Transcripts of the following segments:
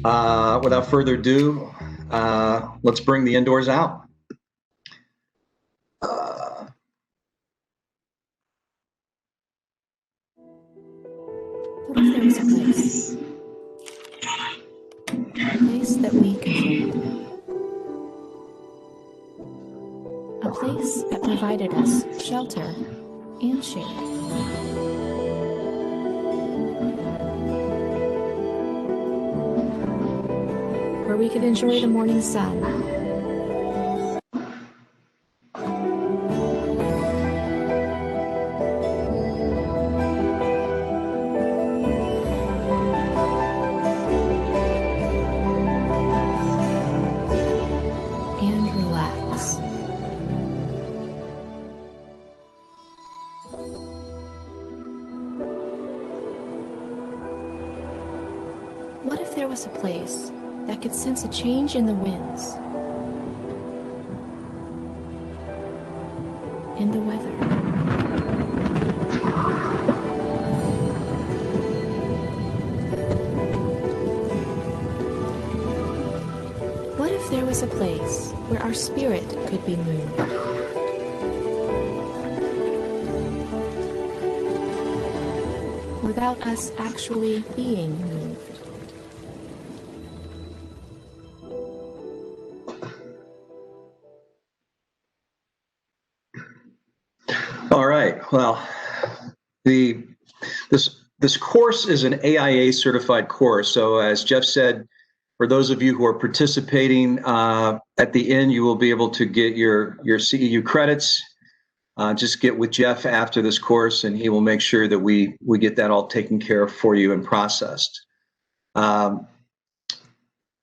Without further ado, let's bring the indoors out. What if there was a place that we controlled? A place that provided us shelter and shade. Where we could enjoy the morning sun, and relax. What if there was a place that could sense a change in the winds, in the weather? What if there was a place where our spirit could be moved? Without us actually being moved. All right. Well, this course is an AIA certified course. So as Jeff said, for those of you who are participating, at the end, you will be able to get your CEU credits. Just get with Jeff after this course, and he will make sure that we get that all taken care of for you and processed.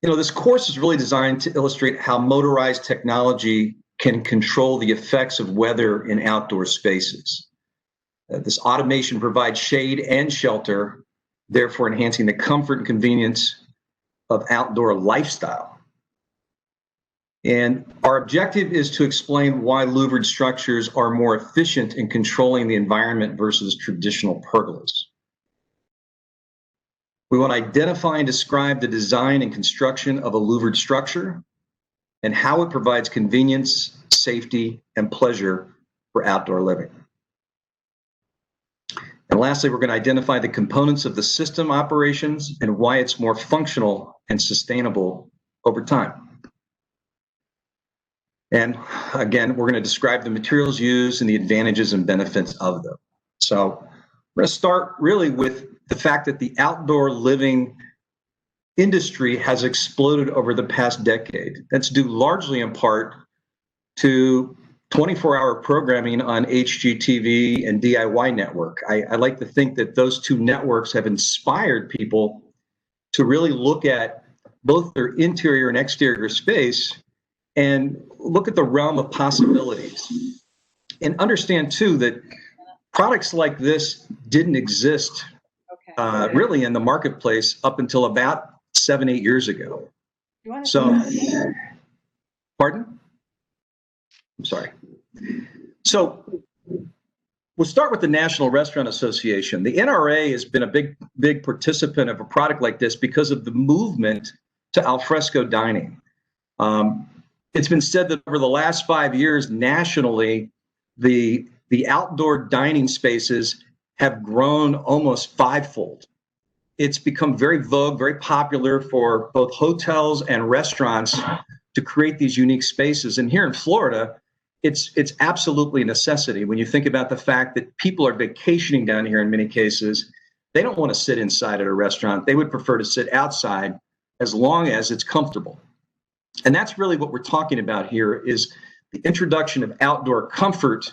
This course is really designed to illustrate how motorized technology can control the effects of weather in outdoor spaces. This automation provides shade and shelter, therefore enhancing the comfort and convenience of outdoor lifestyle. And our objective is to explain why louvered structures are more efficient in controlling the environment versus traditional pergolas. We want to identify and describe the design and construction of a louvered structure and how it provides convenience, safety, and pleasure for outdoor living. And lastly, we're going to identify the components of the system operations and why it's more functional and sustainable over time. And again, we're going to describe the materials used and the advantages and benefits of them. So we're going to start really with the fact that the outdoor living industry has exploded over the past decade. That's due largely in part to 24-hour programming on HGTV and DIY Network. I like to think that those two networks have inspired people to really look at both their interior and exterior space and look at the realm of possibilities. And understand, too, that products like this didn't exist really in the marketplace up until about 7-8 years ago. So, pardon? I'm sorry. So we'll start with the National Restaurant Association. The NRA has been a big participant of a product like this because of the movement to alfresco dining. It's been said that over the last 5 years, nationally, the outdoor dining spaces have grown almost fivefold. It's become very vogue, very popular for both hotels and restaurants to create these unique spaces. And here in Florida, it's absolutely a necessity. When you think about the fact that people are vacationing down here in many cases, they don't want to sit inside at a restaurant. They would prefer to sit outside as long as it's comfortable. And that's really what we're talking about here is the introduction of outdoor comfort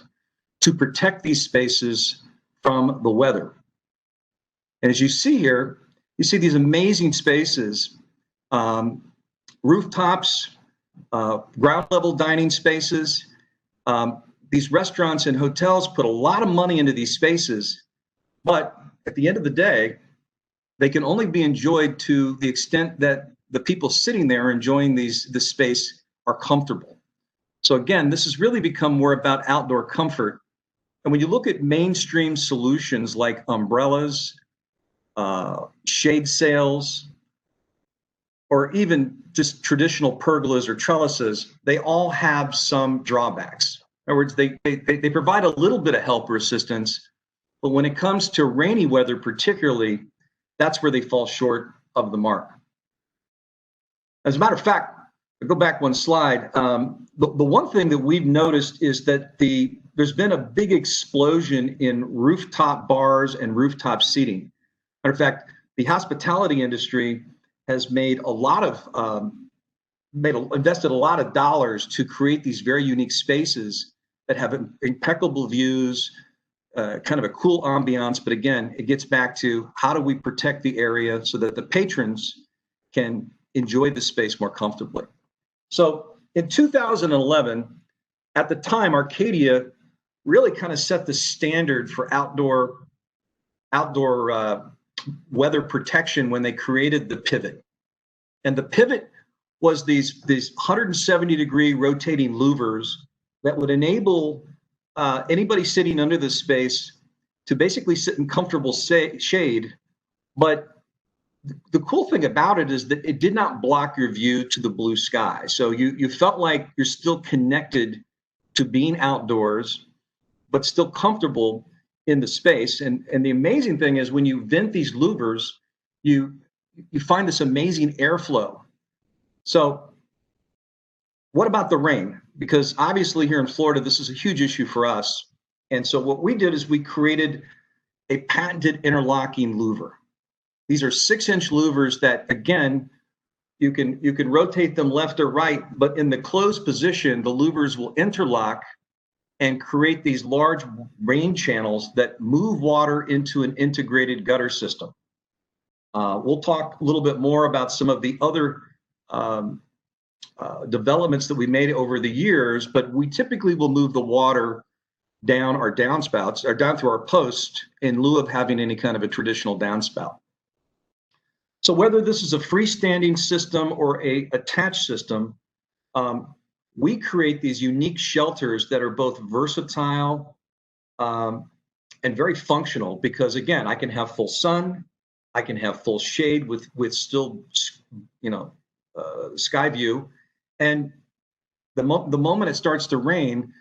to protect these spaces from the weather. And as you see here, you see these amazing spaces, rooftops, ground level dining spaces. These restaurants and hotels put a lot of money into these spaces, but at the end of the day, they can only be enjoyed to the extent that the people sitting there enjoying this space are comfortable. So again, this has really become more about outdoor comfort. And when you look at mainstream solutions like umbrellas, shade sails, or even just traditional pergolas or trellises, they all have some drawbacks. In other words, they provide a little bit of help or assistance, but when it comes to rainy weather particularly, that's where they fall short of the mark. As a matter of fact, I'll go back one slide. The one thing that we've noticed is that there's been a big explosion in rooftop bars and rooftop seating. Matter of fact, the hospitality industry has made a lot of invested a lot of dollars to create these very unique spaces that have impeccable views, kind of a cool ambiance. But again, it gets back to how do we protect the area so that the patrons can enjoy the space more comfortably. So in 2011, at the time, Arcadia really kind of set the standard for outdoor weather protection when they created the pivot. And the pivot was these 170-degree rotating louvers that would enable anybody sitting under the space to basically sit in comfortable shade. But the cool thing about it is that it did not block your view to the blue sky. So you felt like you're still connected to being outdoors, but still comfortable in the space. And the amazing thing is when you vent these louvers, you find this amazing airflow. So what about the rain? Because obviously here in Florida, this is a huge issue for us. And so what we did is we created a patented interlocking louver. These are 6-inch louvers that, again, you can rotate them left or right, but in the closed position, the louvers will interlock and create these large rain channels that move water into an integrated gutter system. We'll talk a little bit more about some of the other developments that we made over the years, but we typically will move the water down our downspouts or down through our post in lieu of having any kind of a traditional downspout. So whether this is a freestanding system or a attached system, we create these unique shelters that are both versatile and very functional because, again, I can have full sun, I can have full shade with still, sky view. And the moment it starts to rain,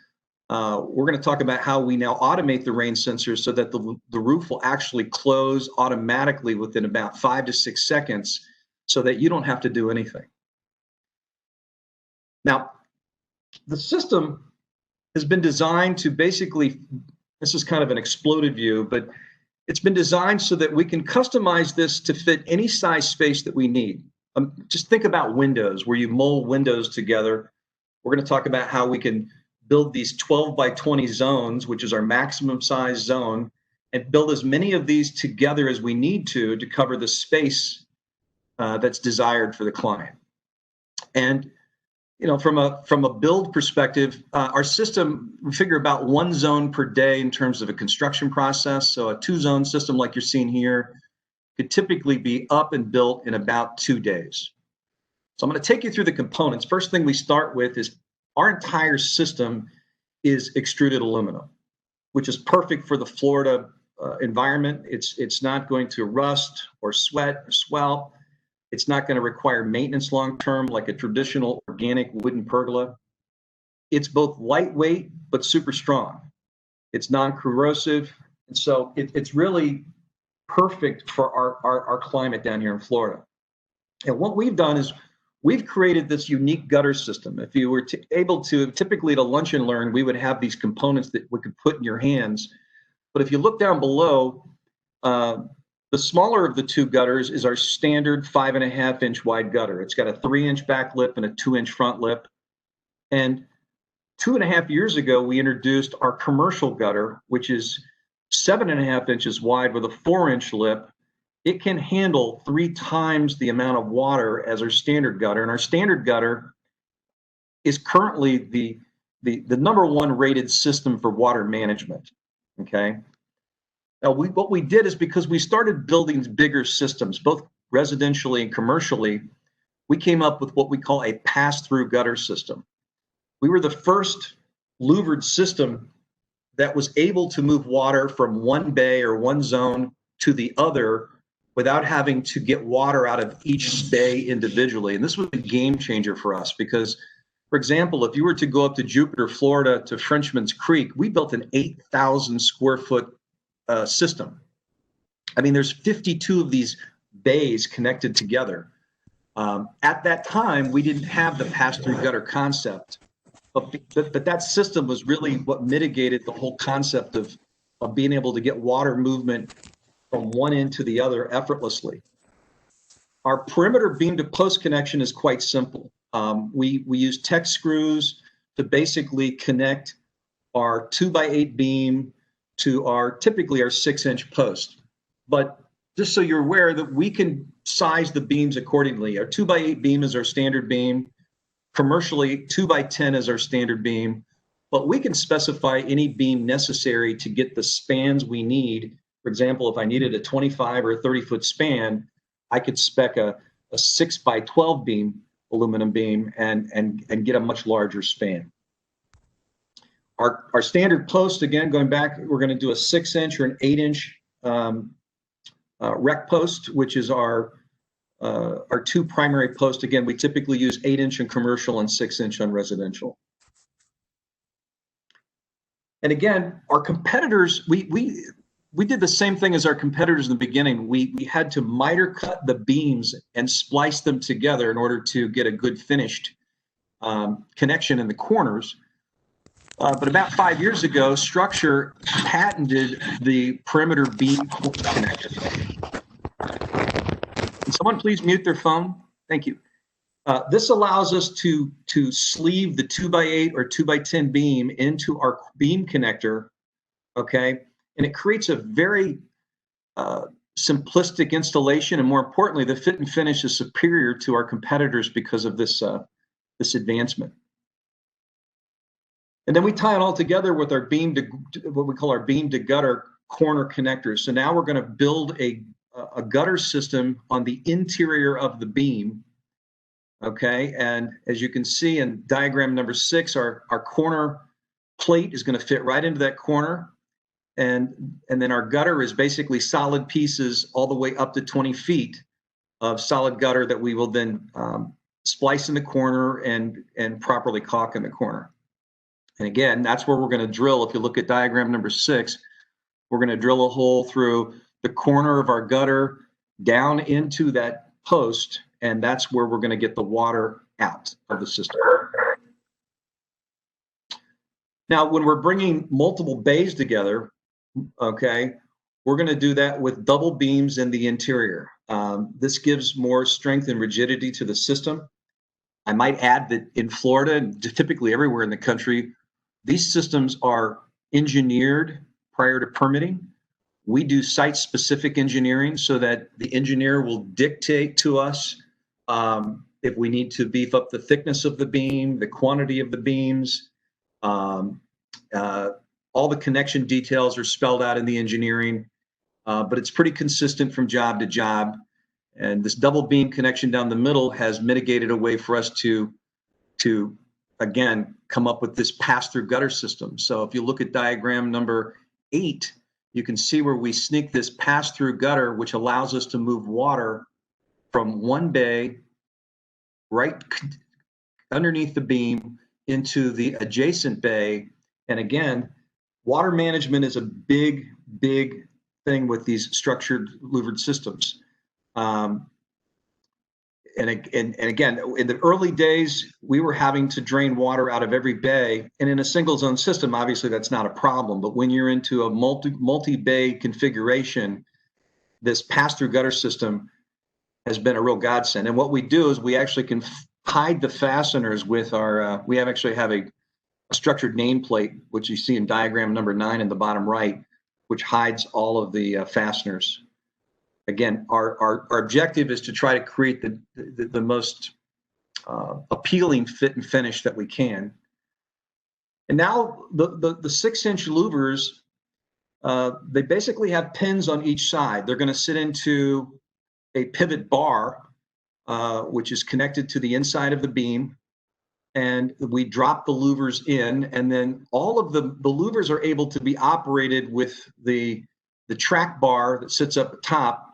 we're going to talk about how we now automate the rain sensors so that the roof will actually close automatically within about 5 to 6 seconds so that you don't have to do anything. Now, the system has been designed to basically, this is kind of an exploded view, but it's been designed so that we can customize this to fit any size space that we need. Just think about windows, where you mold windows together. We're going to talk about how we can build these 12 by 20 zones, which is our maximum size zone, and build as many of these together as we need to cover the space that's desired for the client. And from a build perspective, our system, we figure about 1 zone per day in terms of a construction process. So a 2-zone system like you're seeing here could typically be up and built in about 2 days. So I'm going to take you through the components. First thing we start with is our entire system is extruded aluminum, which is perfect for the Florida environment. It's not going to rust or sweat or swell. It's not going to require maintenance long-term like a traditional organic wooden pergola. It's both lightweight but super strong. It's non-corrosive, and so it's really perfect for our climate down here in Florida. And what we've done is we've created this unique gutter system. If you were able to, typically at a lunch and learn, we would have these components that we could put in your hands. But if you look down below, the smaller of the 2 gutters is our standard 5.5-inch wide gutter. It's got a 3-inch back lip and a 2-inch front lip. And 2.5 years ago, we introduced our commercial gutter, which is 7.5 inches wide with a 4-inch lip. It can handle 3 times the amount of water as our standard gutter. And our standard gutter is currently the #1 rated system for water management, okay? Now, what we did is because we started building bigger systems, both residentially and commercially, we came up with what we call a pass-through gutter system. We were the first louvered system that was able to move water from one bay or one zone to the other without having to get water out of each bay individually. And this was a game changer for us because, for example, if you were to go up to Jupiter, Florida to Frenchman's Creek, we built an 8,000 square foot system. I mean, there's 52 of these bays connected together. At that time, we didn't have the pass-through gutter concept, but that system was really what mitigated the whole concept of being able to get water movement from one end to the other effortlessly. Our perimeter beam to post connection is quite simple. We use tech screws to basically connect our 2x8 beam to typically our 6-inch post. But just so you're aware that we can size the beams accordingly. Our 2x8 beam is our standard beam. Commercially, 2x10 is our standard beam, but we can specify any beam necessary to get the spans we need. For example, if I needed a 25 or a 30-foot span, I could spec a 6x12 beam, aluminum beam, and get a much larger span. Our standard post, again, going back, we're going to do a 6-inch or an 8-inch rec post, which is our two primary posts. Again, we typically use 8-inch in commercial and 6-inch on residential. And again, our competitors, we did the same thing as our competitors in the beginning. We had to miter cut the beams and splice them together in order to get a good finished connection in the corners. But about 5 years ago, StruXure patented the perimeter beam connector. Can someone please mute their phone? Thank you. This allows us to sleeve the 2x8 or 2x10 beam into our beam connector, okay? And it creates a very simplistic installation, and more importantly, the fit and finish is superior to our competitors because of this advancement. And then we tie it all together with our beam to what we call our beam to gutter corner connectors. So now we're going to build a gutter system on the interior of the beam. Okay, and as you can see in diagram number 6, our corner plate is going to fit right into that corner. And then our gutter is basically solid pieces all the way up to 20 feet of solid gutter that we will then splice in the corner and properly caulk in the corner. And again, that's where we're going to drill. If you look at diagram number 6, we're going to drill a hole through the corner of our gutter down into that post, and that's where we're going to get the water out of the system. Now, when we're bringing multiple bays together, okay, we're going to do that with double beams in the interior. This gives more strength and rigidity to the system. I might add that in Florida, and typically everywhere in the country, these systems are engineered prior to permitting. We do site-specific engineering so that the engineer will dictate to us if we need to beef up the thickness of the beam, the quantity of the beams. All the connection details are spelled out in the engineering, but it's pretty consistent from job to job. And this double beam connection down the middle has mitigated a way for us to again, come up with this pass-through gutter system. So if you look at diagram number 8, you can see where we sneak this pass-through gutter, which allows us to move water from one bay right underneath the beam into the adjacent bay. And again, water management is a big, big thing with these structured louvered systems. And again, in the early days, we were having to drain water out of every bay. And in a single zone system, obviously that's not a problem. But when you're into a multi-bay configuration, this pass-through gutter system has been a real godsend. And what we do is we actually can hide the fasteners with our, we actually have a structured nameplate, which you see in diagram number 9 in the bottom right, which hides all of the fasteners. Again, our objective is to try to create the most appealing fit and finish that we can. And now the 6-inch louvers, they basically have pins on each side. They're going to sit into a pivot bar, which is connected to the inside of the beam. And we drop the louvers in, and then all of the louvers are able to be operated with the track bar that sits up at top.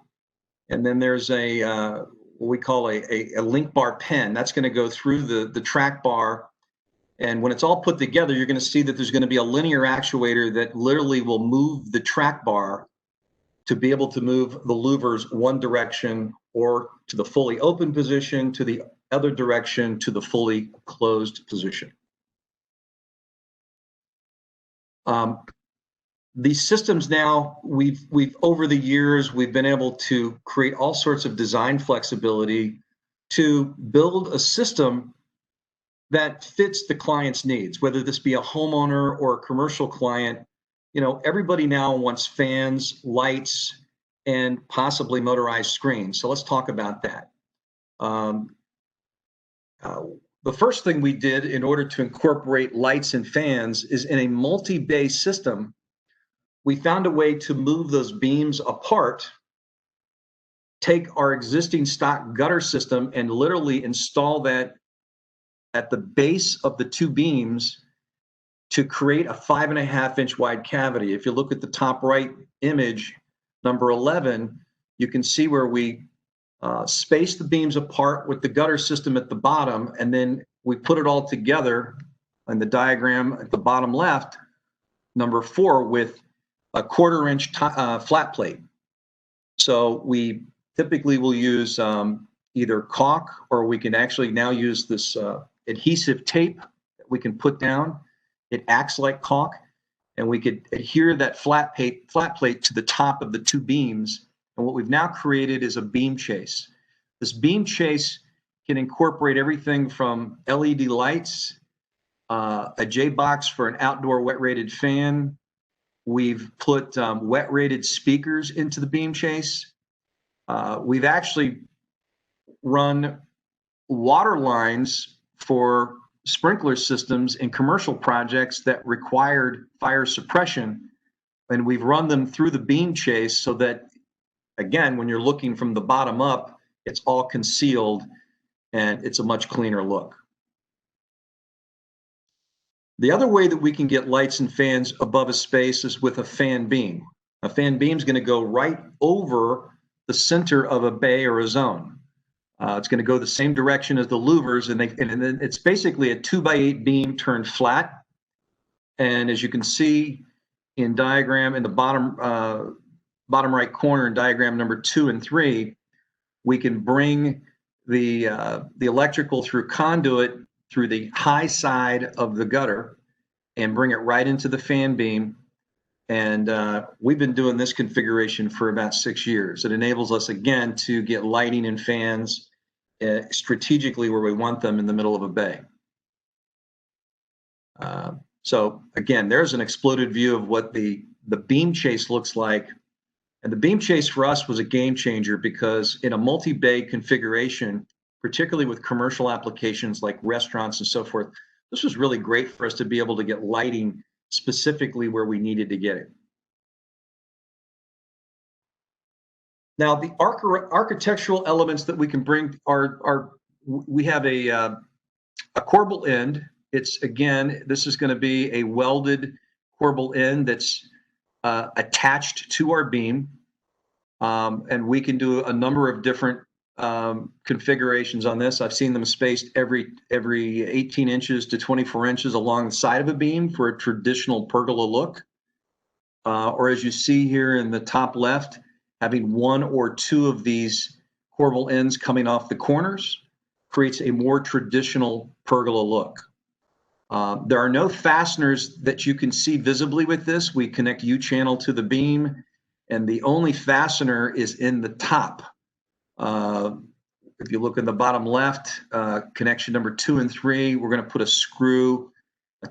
And then there's what we call a link bar pen. That's going to go through the track bar. And when it's all put together, you're going to see that there's going to be a linear actuator that literally will move the track bar to be able to move the louvers one direction or to the fully open position, to the other direction, to the fully closed position. These systems now, we've over the years, we've been able to create all sorts of design flexibility to build a system that fits the client's needs, whether this be a homeowner or a commercial client. You know, everybody now wants fans, lights, and possibly motorized screens. So let's talk about that. The first thing we did in order to incorporate lights and fans is in a multi-bay system, we found a way to move those beams apart, take our existing stock gutter system and literally install that at the base of the two beams to create a 5.5-inch wide cavity. If you look at the top right image, number 11, you can see where we space the beams apart with the gutter system at the bottom, and then we put it all together in the diagram at the bottom left, number 4, with a 1/4-inch flat plate. So we typically will use either caulk, or we can actually now use this adhesive tape that we can put down. It acts like caulk, and we could adhere that flat plate to the top of the two beams. And what we've now created is a beam chase. This beam chase can incorporate everything from LED lights, a J-box for an outdoor wet-rated fan. We've put wet-rated speakers into the beam chase. We've actually run water lines for sprinkler systems in commercial projects that required fire suppression, and we've run them through the beam chase so that, again, when you're looking from the bottom up, it's all concealed and it's a much cleaner look. The other way that we can get lights and fans above a space is with a fan beam. A fan beam is going to go right over the center of a bay or a zone. It's going to go the same direction as the louvers, and then it's basically a 2x8 beam turned flat. And as you can see in diagram in the bottom right corner in diagram number 2 and 3, we can bring the electrical through conduit through the high side of the gutter and bring it right into the fan beam. And we've been doing this configuration for about 6 years. It enables us, again, to get lighting and fans strategically where we want them in the middle of a bay. So again, there's an exploded view of what the beam chase looks like. And the beam chase for us was a game changer because in a multi-bay configuration, particularly with commercial applications like restaurants and so forth, this was really great for us to be able to get lighting specifically where we needed to get it. Now, the architectural elements that we can bring are we have a corbel end. It's, again, this is going to be a welded corbel end that's attached to our beam, and we can do a number of different configurations on this. I've seen them spaced every 18 inches to 24 inches along the side of a beam for a traditional pergola look. Or as you see here in the top left, having 1 or 2 of these corbel ends coming off the corners creates a more traditional pergola look. There are no fasteners that you can see visibly with this. We connect U-channel to the beam, and the only fastener is in the top. If you look in the bottom left, connection number 2 and 3, we're going to put a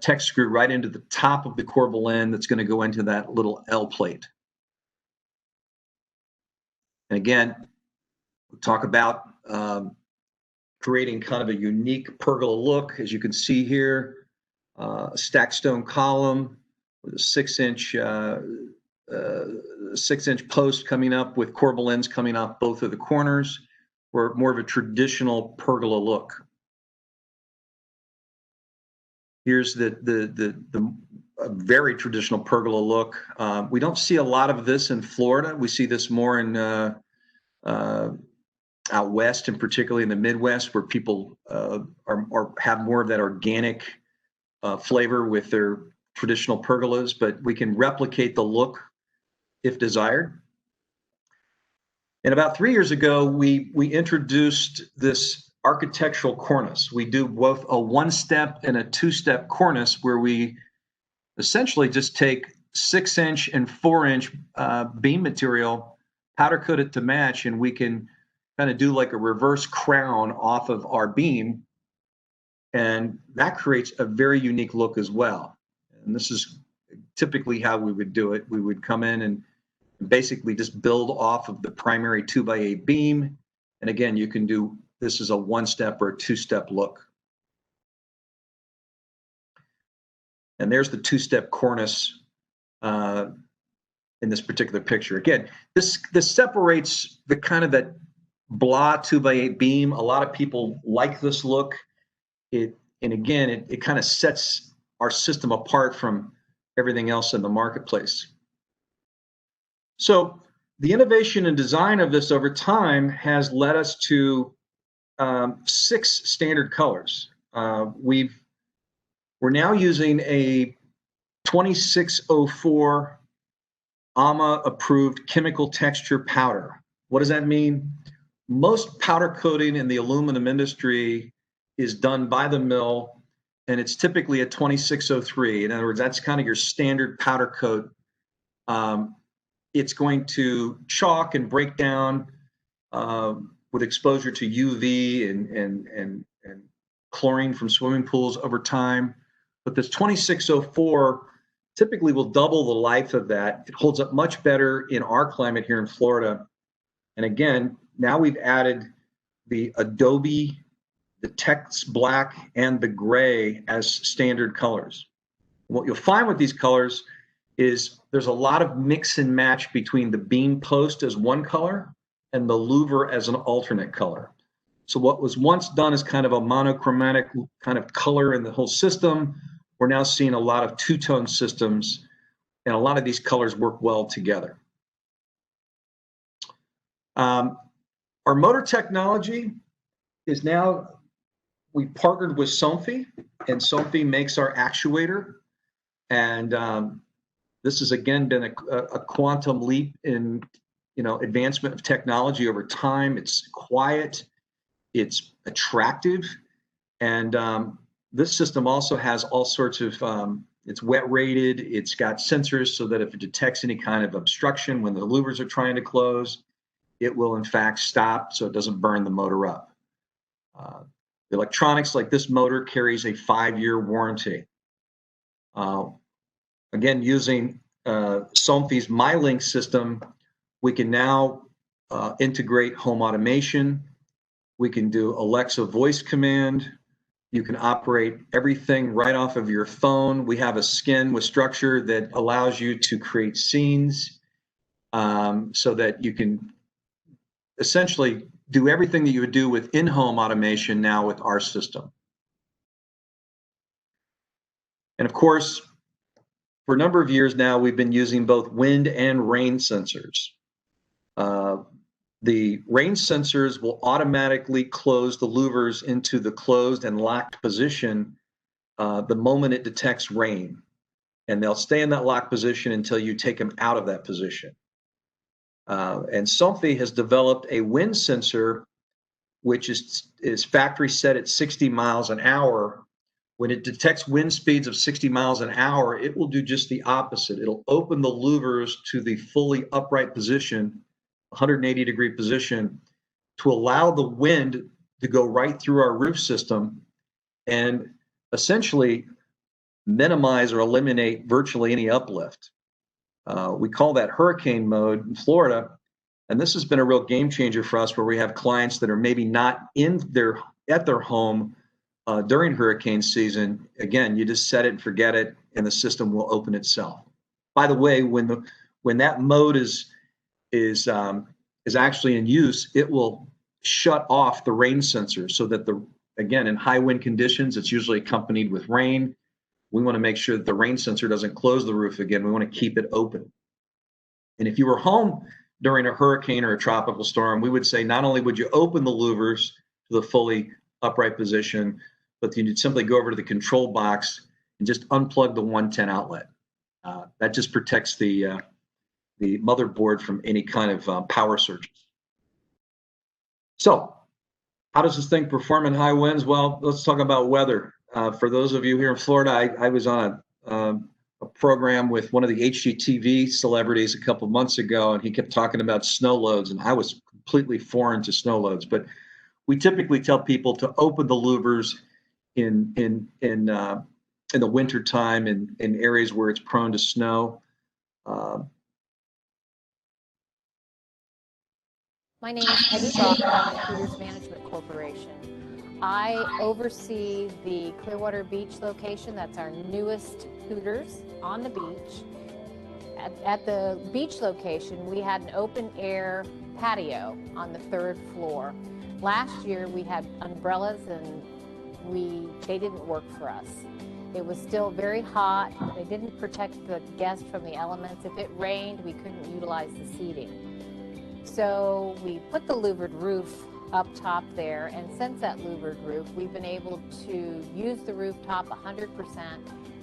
tech screw right into the top of the corbel end that's going to go into that little L plate. And again, we'll talk about creating kind of a unique pergola look. As you can see here, a stacked stone column with a 6-inch post coming up with corbel ends coming off both of the corners, or more of a traditional pergola look. Here's the very traditional pergola look. We don't see a lot of this in Florida. We see this more in out west, and particularly in the Midwest, where people have more of that organic flavor with their traditional pergolas, but we can replicate the look if desired. And about 3 years ago, we introduced this architectural cornice. We do both a one-step and a two-step cornice, where we essentially just take 6-inch and 4-inch beam material, powder coat it to match, and we can kind of do like a reverse crown off of our beam, and that creates a very unique look as well. And this is typically how we would do it. We would come in and basically just build off of the primary 2x8 beam. And again, you can do this as a one-step or a two-step look. And there's the two-step cornice in this particular picture. Again, this separates the kind of that blah 2x8 beam. A lot of people like this look. And again, it kind of sets our system apart from everything else in the marketplace. So the innovation and design of this over time has led us to 6 standard colors. We're now using a 2604 AMA approved chemical texture powder. What does that mean? Most powder coating in the aluminum industry is done by the mill, and it's typically a 2603. In other words, that's kind of your standard powder coat. It's going to chalk and break down with exposure to UV and chlorine from swimming pools over time. But this 2604 typically will double the life of that. It holds up much better in our climate here in Florida. And again, now we've added the Adobe, the Tex Black, and the gray as standard colors. What you'll find with these colors is there's a lot of mix and match between the beam post as one color and the louver as an alternate color. So what was once done as kind of a monochromatic kind of color in the whole system, we're now seeing a lot of two-tone systems, and a lot of these colors work well together. Our motor technology is now, we partnered with Somfy, and Somfy makes our actuator. And this has again been a quantum leap in advancement of technology over time. It's quiet, it's attractive, and this system also has all sorts of, it's wet rated, it's got sensors so that if it detects any kind of obstruction when the louvers are trying to close, it will in fact stop so it doesn't burn the motor up. The electronics like this motor carries a 5-year warranty. Again, using Somfy's MyLink system, we can now integrate home automation. We can do Alexa voice command. You can operate everything right off of your phone. We have a skin with StruXure that allows you to create scenes so that you can essentially do everything that you would do with in-home automation now with our system. And of course, for a number of years now, we've been using both wind and rain sensors. The rain sensors will automatically close the louvers into the closed and locked position the moment it detects rain. And they'll stay in that locked position until you take them out of that position. And Somfy has developed a wind sensor, which is factory set at 60 miles an hour. When it detects wind speeds of 60 miles an hour, it will do just the opposite. It'll open the louvers to the fully upright position, 180-degree position, to allow the wind to go right through our roof system and essentially minimize or eliminate virtually any uplift. We call that hurricane mode in Florida, and this has been a real game changer for us, where we have clients that are maybe not at their home during hurricane season. Again, you just set it and forget it, and the system will open itself. By the way, when that mode is actually in use, it will shut off the rain sensor, so that again, in high wind conditions, it's usually accompanied with rain. We want to make sure that the rain sensor doesn't close the roof again. We want to keep it open. And if you were home during a hurricane or a tropical storm, we would say not only would you open the louvers to the fully upright position, but you'd simply go over to the control box and just unplug the 110 outlet. That just protects the motherboard from any kind of power surges. So how does this thing perform in high winds? Well, let's talk about weather. For those of you here in Florida, I was on a program with one of the HGTV celebrities a couple months ago, and he kept talking about snow loads, and I was completely foreign to snow loads. But we typically tell people to open the louvers in the winter time in areas where it's prone to snow. My name is Peggy Boca. I'm with Hooters Management Corporation. I oversee the Clearwater Beach location. That's our newest Hooters on the beach. At the beach location, we had an open air patio on the 3rd floor. Last year we had umbrellas and they didn't work for us. It was still very hot. They didn't protect the guests from the elements. If it rained, we couldn't utilize the seating. So we put the louvered roof up top there, and since that louvered roof, we've been able to use the rooftop 100%.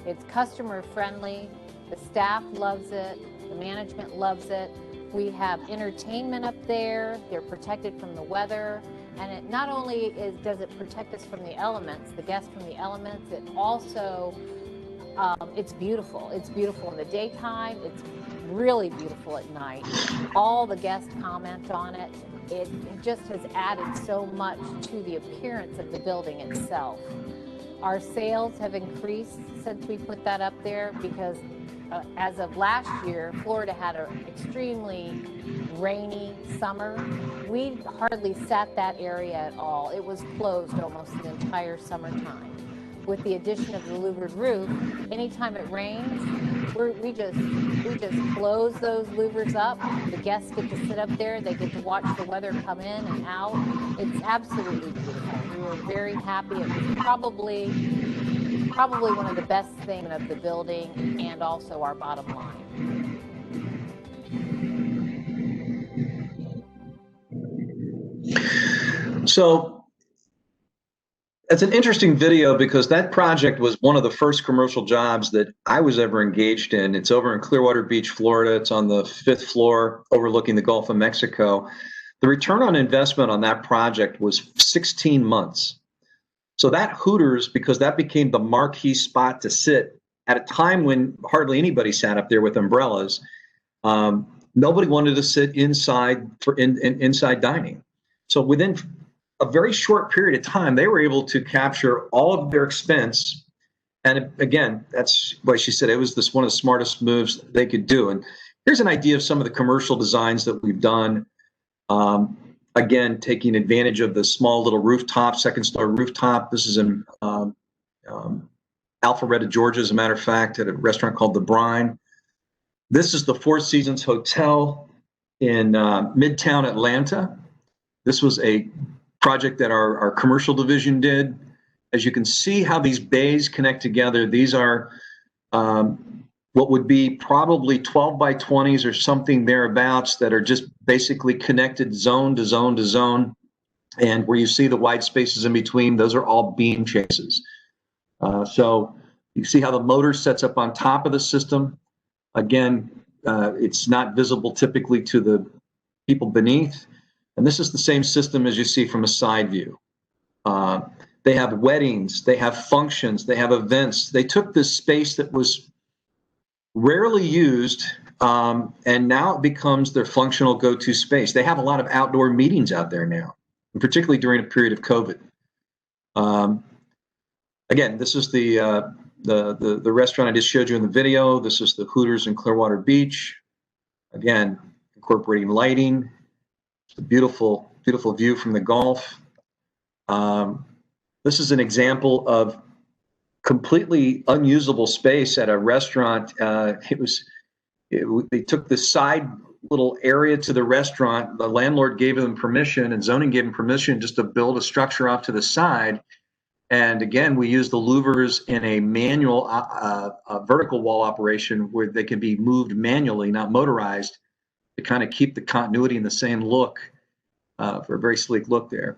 It's customer friendly. The staff loves it. The management loves it. We have entertainment up there. They're protected from the weather. And it not only does it protect us from the elements, the guests from the elements, it also, it's beautiful. It's beautiful in the daytime. It's really beautiful at night. All the guests comment on it. It just has added so much to the appearance of the building itself. Our sales have increased since we put that up there because as of last year, Florida had an extremely rainy summer. We hardly sat that area at all. It was closed almost the entire summertime. With the addition of the louvered roof, anytime it rains, we just close those louvers up. The guests get to sit up there. They get to watch the weather come in and out. It's absolutely beautiful. We were very happy. It was probably one of the best things of the building and also our bottom line. So it's an interesting video because that project was one of the first commercial jobs that I was ever engaged in. It's over in Clearwater Beach, Florida. It's on the 5th floor overlooking the Gulf of Mexico. The return on investment on that project was 16 months. So that Hooters, because that became the marquee spot to sit at a time when hardly anybody sat up there with umbrellas, nobody wanted to sit inside for inside dining. So within a very short period of time, they were able to capture all of their expense. And again, that's why she said it was one of the smartest moves they could do. And here's an idea of some of the commercial designs that we've done. Again, taking advantage of the small little rooftop, 2nd story rooftop. This is in Alpharetta, Georgia, as a matter of fact, at a restaurant called The Brine. This is the Four Seasons Hotel in Midtown Atlanta. This was a project that our commercial division did. As you can see how these bays connect together, these are what would be probably 12 by 20s or something thereabouts that are just basically connected zone to zone to zone. And where you see the wide spaces in between, those are all beam chases. So you see how the motor sets up on top of the system. Again, it's not visible typically to the people beneath. And this is the same system as you see from a side view. They have weddings, they have functions, they have events. They took this space that was rarely used, and now it becomes their functional go-to space. They have a lot of outdoor meetings out there now, and particularly during a period of COVID. Again, this is the restaurant I just showed you in the video. This is the Hooters in Clearwater Beach. Again, incorporating lighting. It's a beautiful, beautiful view from the Gulf. This is an example of completely unusable space at a restaurant. They took the side little area to the restaurant. The landlord gave them permission, and zoning gave them permission just to build a structure off to the side. And again, we use the louvers in a manual vertical wall operation where they can be moved manually, not motorized, to kind of keep the continuity and the same look for a very sleek look there.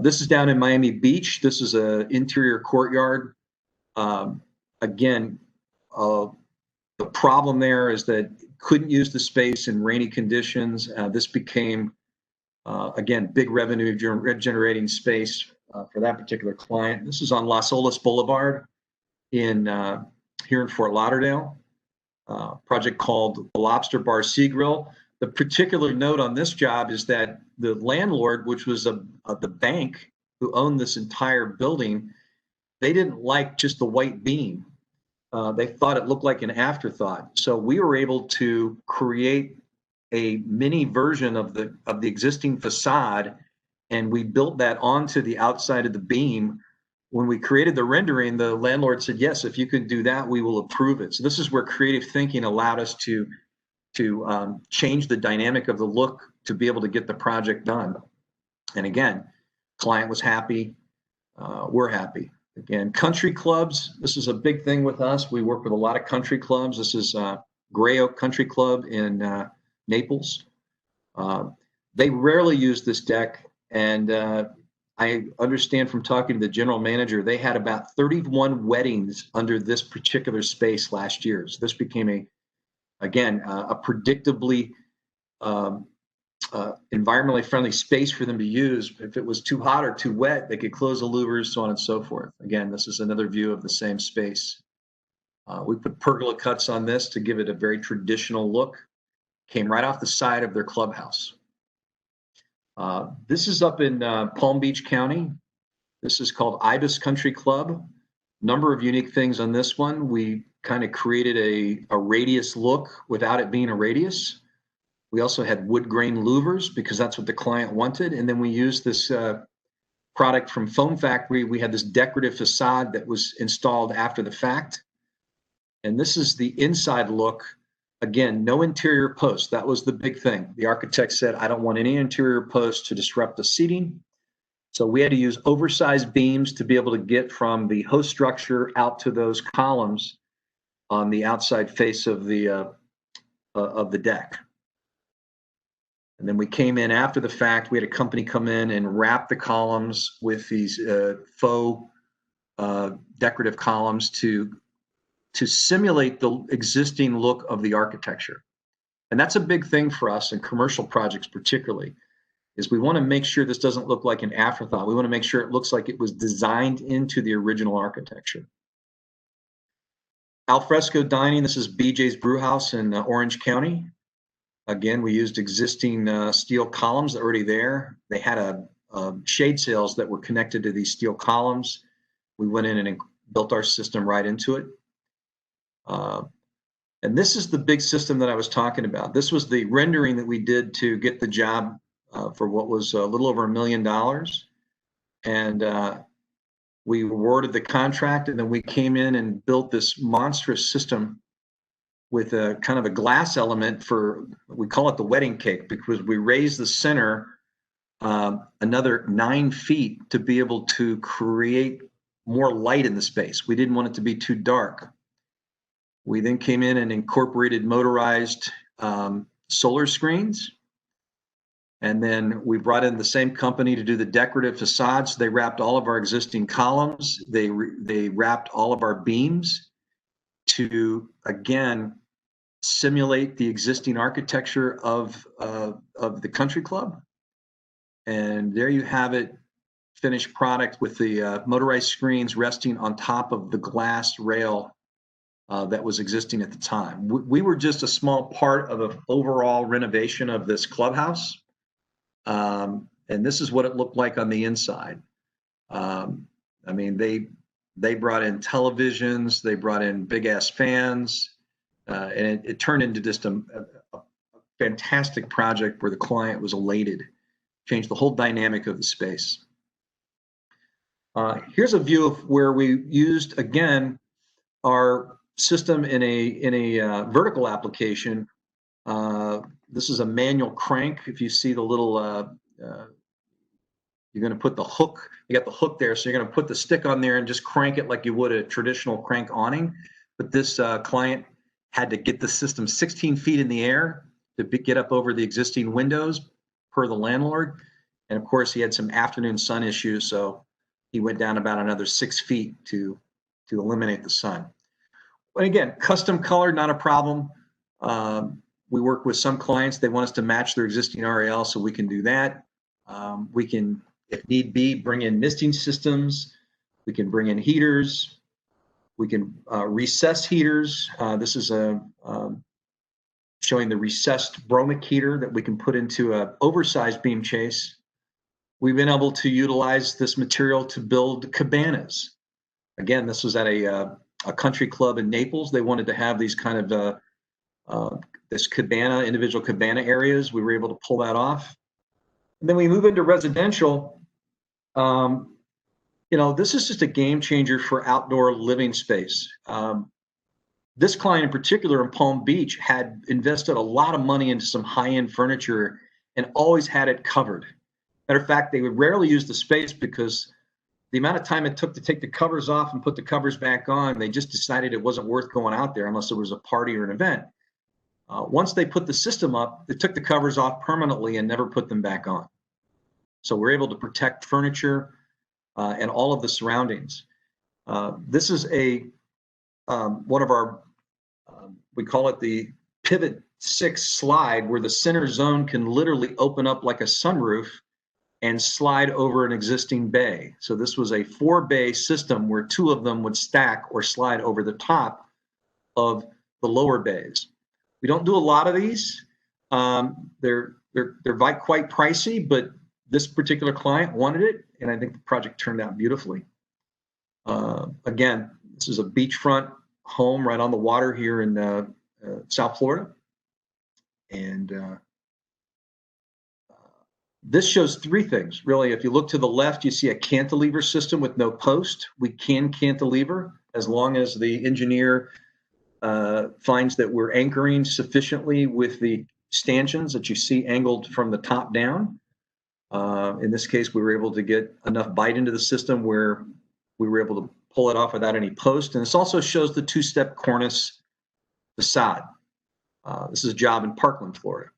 This is down in Miami Beach. This is an interior courtyard. Again, the problem there is that couldn't use the space in rainy conditions. This became, again, big revenue generating space for that particular client. This is on Las Olas Boulevard here in Fort Lauderdale. Project called the Lobster Bar Sea Grill. The particular note on this job is that the landlord, which was the bank who owned this entire building, they didn't like just the white beam. They thought it looked like an afterthought. So we were able to create a mini version of the existing facade, and we built that onto the outside of the beam. When we created the rendering, the landlord said, yes, if you can do that, we will approve it. So this is where creative thinking allowed us to change the dynamic of the look to be able to get the project done. And again, client was happy, we're happy. Again, country clubs, this is a big thing with us. We work with a lot of country clubs. This is Gray Oak Country Club in Naples. They rarely use this deck, and I understand from talking to the general manager, they had about 31 weddings under this particular space last year. So this became a predictably environmentally friendly space for them to use. If it was too hot or too wet, they could close the louvers, so on and so forth. Again, this is another view of the same space. We put pergola cuts on this to give it a very traditional look. Came right off the side of their clubhouse. This is up in Palm Beach County. This is called Ibis Country Club. Number of unique things on this one. We kind of created a radius look without it being a radius. We also had wood grain louvers because that's what the client wanted. And then we used this product from Foam Factory. We had this decorative facade that was installed after the fact. And this is the inside look. Again, no interior posts. That was the big thing. The architect said, I don't want any interior posts to disrupt the seating. So we had to use oversized beams to be able to get from the host structure out to those columns on the outside face of the deck. And then we came in after the fact. We had a company come in and wrap the columns with these faux decorative columns to simulate the existing look of the architecture. And that's a big thing for us in commercial projects particularly, is we want to make sure this doesn't look like an afterthought. We want to make sure it looks like it was designed into the original architecture. Alfresco dining, this is BJ's Brewhouse in Orange County. Again, we used existing steel columns that were already there. They had shade sails that were connected to these steel columns. We went in and built our system right into it. And this is the big system that I was talking about. This was the rendering that we did to get the job for what was a little over $1 million. And we awarded the contract, and then we came in and built this monstrous system with a kind of a glass element for, we call it the wedding cake, because we raised the center another 9 feet to be able to create more light in the space. We didn't want it to be too dark. We then came in and incorporated motorized solar screens. And then we brought in the same company to do the decorative facades. They wrapped all of our existing columns. They wrapped all of our beams to, again, simulate the existing architecture of the country club. And there you have it, finished product with the motorized screens resting on top of the glass rail that was existing at the time. We were just a small part of an overall renovation of this clubhouse. And this is what it looked like on the inside. I mean, they brought in televisions, they brought in big ass fans, and it turned into just a fantastic project where the client was elated, changed the whole dynamic of the space. Here's a view of where we used, again, our system in a vertical application. This is a manual crank. If you see the little, you're going to put the hook, you got the hook there, so you're going to put the stick on there and just crank it like you would a traditional crank awning. But this client had to get the system 16 feet in the air get up over the existing windows per the landlord. And of course, he had some afternoon sun issues, so he went down about another 6 feet to eliminate the sun. But again, custom color, not a problem. We work with some clients, they want us to match their existing RAL, so we can do that. We can, if need be, bring in misting systems. We can bring in heaters. We can recess heaters. This is showing the recessed bromic heater that we can put into an oversized beam chase. We've been able to utilize this material to build cabanas. Again, this was at a country club in Naples. They wanted to have these kind of this cabana, individual cabana areas. We were able to pull that off. And then we move into residential. This is just a game changer for outdoor living space. This client in particular in Palm Beach had invested a lot of money into some high-end furniture and always had it covered. Matter of fact, they would rarely use the space because the amount of time it took to take the covers off and put the covers back on, they just decided it wasn't worth going out there unless there was a party or an event. Once they put the system up, they took the covers off permanently and never put them back on. So we're able to protect furniture and all of the surroundings. This is one of our, we call it the Pivot 6 slide, where the center zone can literally open up like a sunroof and slide over an existing bay. So this was a 4-bay system where 2 of them would stack or slide over the top of the lower bays. We don't do a lot of these. They're quite pricey, but this particular client wanted it, and I think the project turned out beautifully. Again, this is a beachfront home right on the water here in South Florida. And this shows 3 things, really. If you look to the left, you see a cantilever system with no post. We can cantilever as long as the engineer finds that we're anchoring sufficiently with the stanchions that you see angled from the top down. In this case, we were able to get enough bite into the system where we were able to pull it off without any post. And this also shows the 2-step cornice facade. This is a job in Parkland, Florida.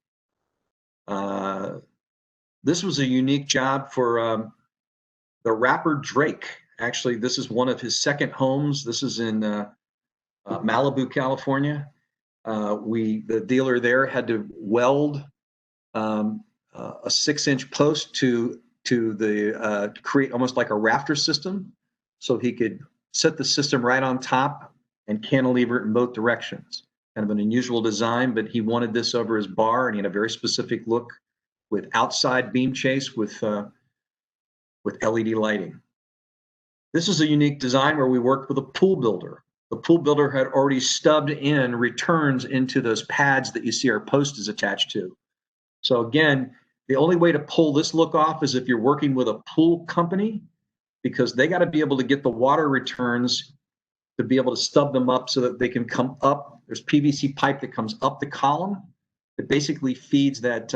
This was a unique job for the rapper Drake. Actually, this is one of his second homes. This is in Malibu, California. The dealer there had to weld a 6-inch post to create almost like a rafter system, so he could set the system right on top and cantilever it in both directions. Kind of an unusual design, but he wanted this over his bar, and he had a very specific look with outside beam chase with LED lighting. This is a unique design where we worked with a pool builder. The pool builder had already stubbed in returns into those pads that you see our post is attached to. So again, the only way to pull this look off is if you're working with a pool company, because they got to be able to get the water returns to be able to stub them up so that they can come up. There's PVC pipe that comes up the column that basically feeds that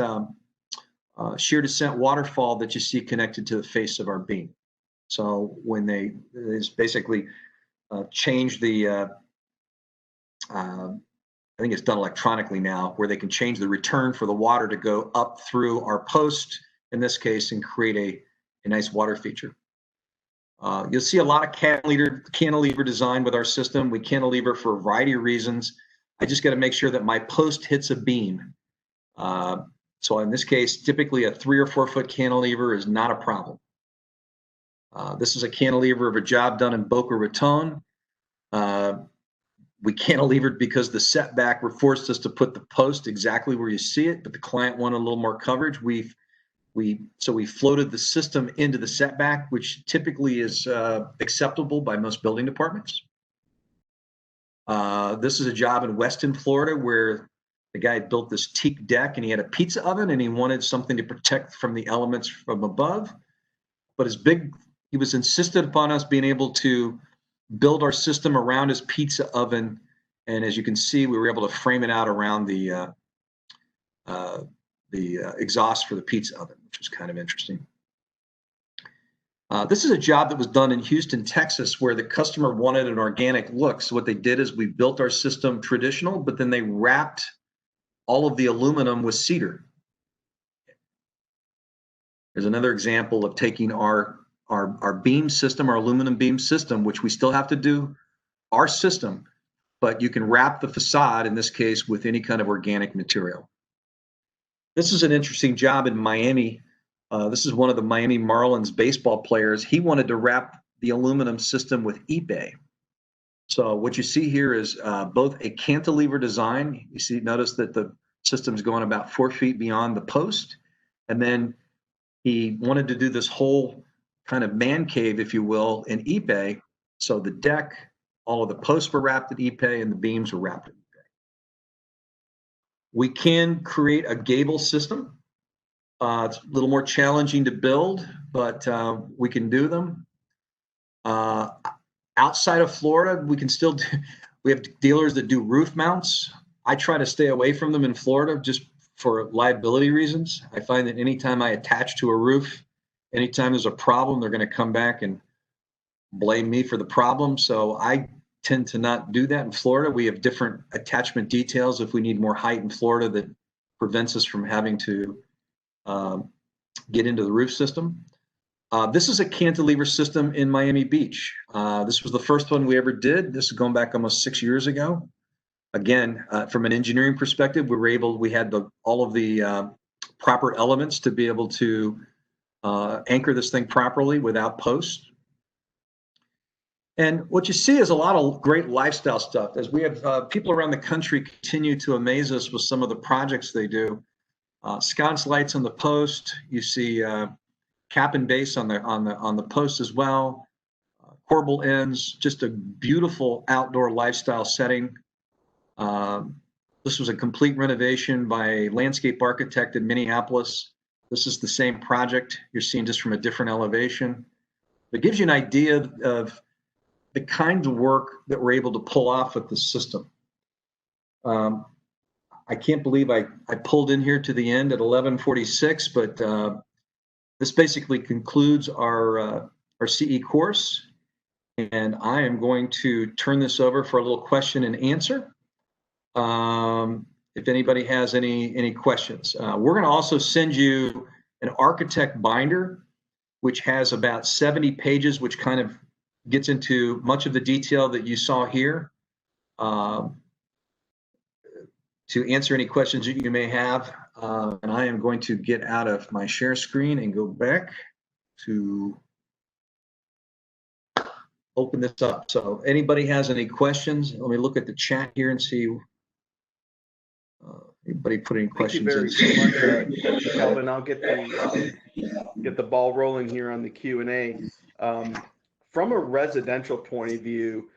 shear descent waterfall that you see connected to the face of our beam. So when they basically change the, I think it's done electronically now, where they can change the return for the water to go up through our post, in this case, and create a nice water feature. You'll see a lot of cantilever design with our system. We cantilever for a variety of reasons. I just got to make sure that my post hits a beam. So in this case, typically a 3 or 4 foot cantilever is not a problem. This is a cantilever of a job done in Boca Raton. We cantilevered because the setback forced us to put the post exactly where you see it, but the client wanted a little more coverage. So we floated the system into the setback, which typically is acceptable by most building departments. This is a job in Weston, Florida, where the guy had built this teak deck and he had a pizza oven and he wanted something to protect from the elements from above. But he was insistent upon us being able to build our system around his pizza oven. And as you can see, we were able to frame it out around the exhaust for the pizza oven, which was kind of interesting. This is a job that was done in Houston, Texas, where the customer wanted an organic look. So what they did is we built our system traditional, but then they wrapped all of the aluminum was cedar. There's another example of taking our beam system, our aluminum beam system, which we still have to do our system, but you can wrap the facade, in this case, with any kind of organic material. This is an interesting job in Miami. This is one of the Miami Marlins baseball players. He wanted to wrap the aluminum system with Ipe. So what you see here is both a cantilever design. You see, notice that the system's going about 4 feet beyond the post. And then he wanted to do this whole kind of man cave, if you will, in Ipe. So the deck, all of the posts were wrapped in Ipe and the beams were wrapped in Ipe. We can create a gable system. It's a little more challenging to build, but we can do them. Outside of Florida, we can still do, we have dealers that do roof mounts. I try to stay away from them in Florida just for liability reasons. I find that anytime I attach to a roof, anytime there's a problem, they're going to come back and blame me for the problem. So I tend to not do that in Florida. We have different attachment details if we need more height in Florida that prevents us from having to get into the roof system. This is a cantilever system in Miami Beach. This was the first one we ever did. This is going back almost 6 years ago. Again, from an engineering perspective, we had all of the proper elements to be able to anchor this thing properly without posts. And what you see is a lot of great lifestyle stuff. As we have people around the country continue to amaze us with some of the projects they do. Sconce lights on the post. You see cap and base on the post as well. Corbel ends. Just a beautiful outdoor lifestyle setting. This was a complete renovation by a landscape architect in Minneapolis. This is the same project you're seeing just from a different elevation. It gives you an idea of the kind of work that we're able to pull off with the system. I can't believe I pulled in here to the end at 11:46, but this basically concludes our CE course. And I am going to turn this over for a little question and answer. If anybody has any questions. We're going to also send you an architect binder, which has about 70 pages, which kind of gets into much of the detail that you saw here. To answer any questions that you may have. And I am going to get out of my share screen and go back to open this up. So anybody has any questions? Let me look at the chat here and see. Anybody put any questions in? Thank you very much, Calvin. I'll get the ball rolling here on the Q&A. From a residential point of view,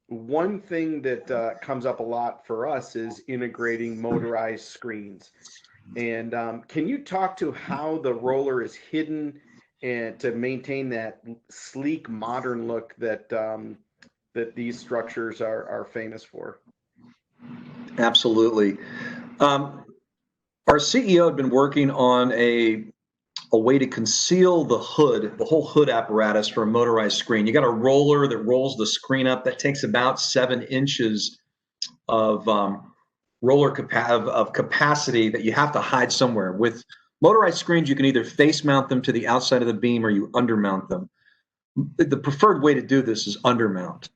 one thing that comes up a lot for us is integrating motorized screens. And can you talk to how the roller is hidden and to maintain that sleek, modern look that that these structures are famous for? Absolutely. Our CEO had been working on a way to conceal the hood, the whole hood apparatus for a motorized screen. You got a roller that rolls the screen up. That takes about 7 inches of roller capacity that you have to hide somewhere. With motorized screens, you can either face mount them to the outside of the beam or you undermount them. The preferred way to do this is undermount.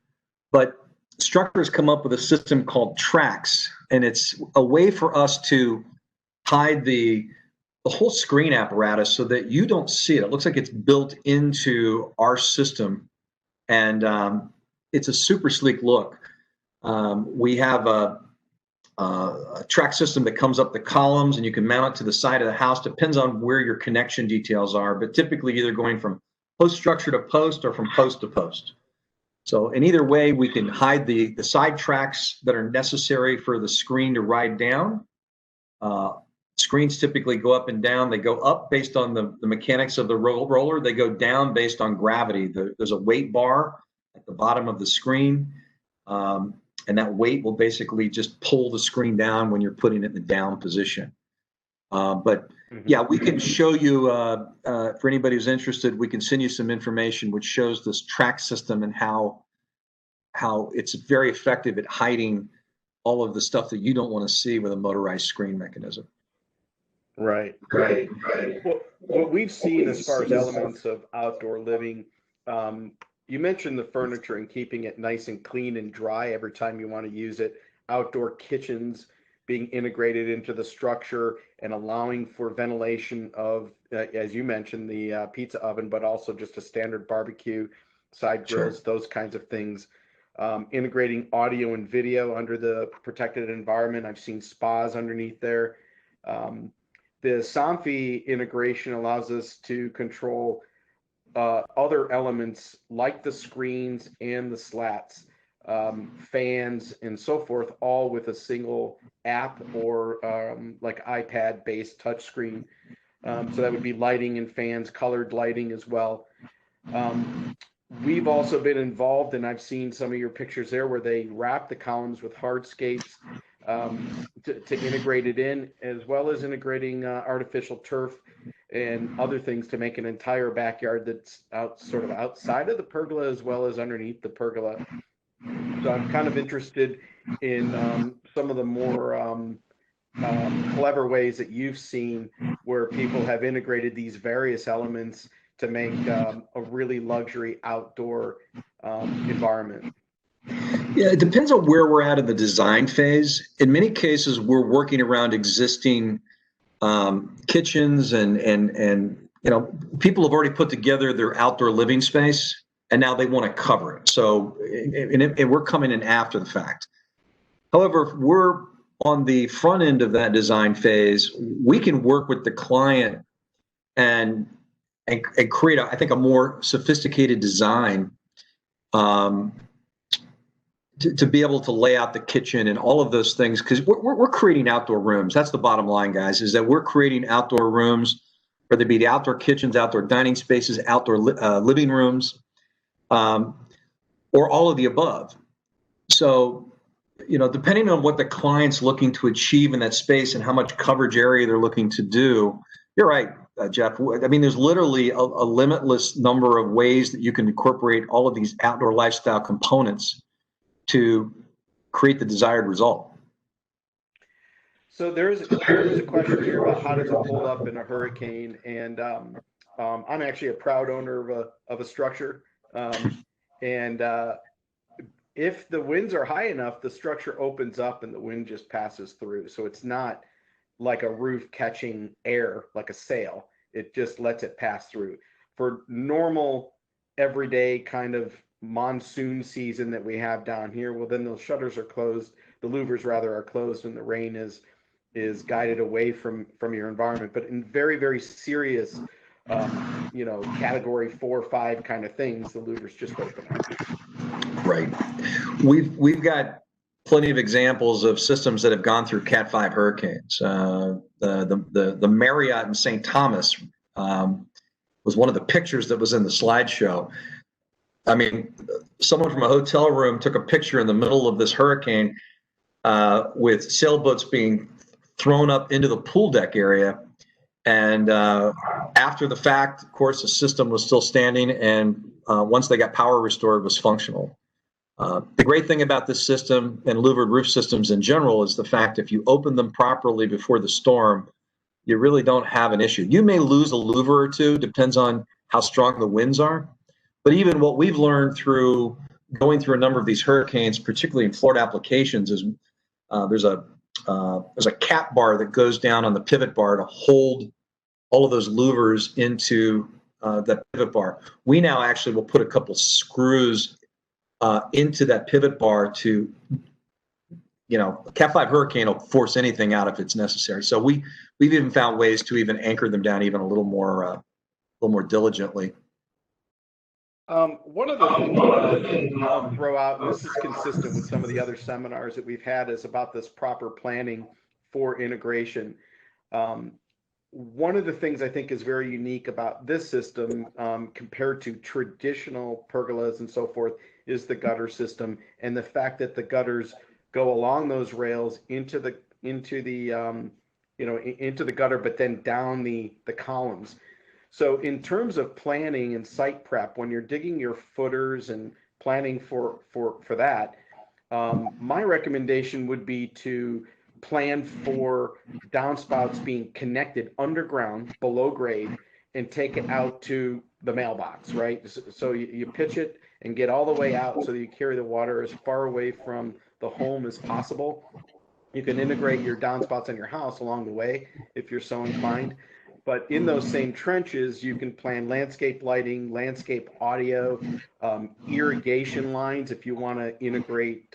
But StruXure has come up with a system called StruXure, and it's a way for us to hide the whole screen apparatus so that you don't see it. It looks like it's built into our system, and it's a super sleek look. We have a track system that comes up the columns, and you can mount it to the side of the house. Depends on where your connection details are, but typically either going from post structure to post or from post to post. So in either way, we can hide the side tracks that are necessary for the screen to ride down. Screens typically go up and down. They go up based on the mechanics of the roller. They go down based on gravity. There's a weight bar at the bottom of the screen, and that weight will basically just pull the screen down when you're putting it in the down position. But yeah, we can show you, for anybody who's interested, we can send you some information which shows this track system and how it's very effective at hiding all of the stuff that you don't want to see with a motorized screen mechanism. Right. Well, what we've seen as far as elements of outdoor living, you mentioned the furniture and keeping it nice and clean and dry every time you want to use it. Outdoor kitchens being integrated into the structure and allowing for ventilation of, as you mentioned, the pizza oven, but also just a standard barbecue, side grills, Sure. those kinds of things. Integrating audio and video under the protected environment. I've seen spas underneath there. The Somfy integration allows us to control other elements like the screens and the slats, fans, and so forth, all with a single app or like iPad-based touchscreen. So that would be lighting and fans, colored lighting as well. We've also been involved, and I've seen some of your pictures there where they wrap the columns with hardscapes to integrate it in, as well as integrating artificial turf and other things to make an entire backyard that's sort of outside of the pergola as well as underneath the pergola. So I'm kind of interested in some of the more clever ways that you've seen where people have integrated these various elements to make a really luxury outdoor environment. Yeah, it depends on where we're at in the design phase. In many cases, we're working around existing kitchens and people have already put together their outdoor living space, and now they want to cover it. So, and we're coming in after the fact. However, if we're on the front end of that design phase, we can work with the client and create, I think, a more sophisticated design to be able to lay out the kitchen and all of those things, because we're creating outdoor rooms. That's the bottom line, guys, is that we're creating outdoor rooms, whether it be the outdoor kitchens, outdoor dining spaces, outdoor living rooms, or all of the above. So, depending on what the client's looking to achieve in that space and how much coverage area they're looking to do, you're right, Jeff. I mean, there's literally a limitless number of ways that you can incorporate all of these outdoor lifestyle components to create the desired result. So there is a question here about how does it hold up in a hurricane, and I'm actually a proud owner of a StruXure, and if the winds are high enough, the structure opens up and the wind just passes through. So it's not like a roof catching air like a sail. It just lets it pass through. For normal, everyday kind of monsoon season that we have down here, well, then those shutters are closed, the louvers rather are closed, and the rain is guided away from your environment. But in very, very serious category 4 or 5 kind of things, the louvers just open up. Right. We've got plenty of examples of systems that have gone through Cat 5 hurricanes. The Marriott in St. Thomas was one of the pictures that was in the slideshow. I mean, someone from a hotel room took a picture in the middle of this hurricane with sailboats being thrown up into the pool deck area. And after the fact, of course, the system was still standing, and once they got power restored, it was functional. The great thing about this system and louvered roof systems in general is the fact if you open them properly before the storm, you really don't have an issue. You may lose a louver or two, depends on how strong the winds are. But even what we've learned through going through a number of these hurricanes, particularly in Florida applications, is there's a cap bar that goes down on the pivot bar to hold all of those louvers into that pivot bar. We now actually will put a couple screws into that pivot bar to, a Cat 5 hurricane will force anything out if it's necessary. So we've even found ways to even anchor them down even a little more diligently. One of the things I'll throw out, and this is consistent with some of the other seminars that we've had, is about this proper planning for integration. One of the things I think is very unique about this system compared to traditional pergolas and so forth is the gutter system, and the fact that the gutters go along those rails into the gutter, but then down the columns. So in terms of planning and site prep, when you're digging your footers and planning for that, My recommendation would be to plan for downspouts being connected underground below grade and take it out to the mailbox, right? So you pitch it and get all the way out so that you carry the water as far away from the home as possible. You can integrate your downspouts in your house along the way if you're so inclined. But in those same trenches, you can plan landscape lighting, landscape audio, irrigation lines if you want to integrate,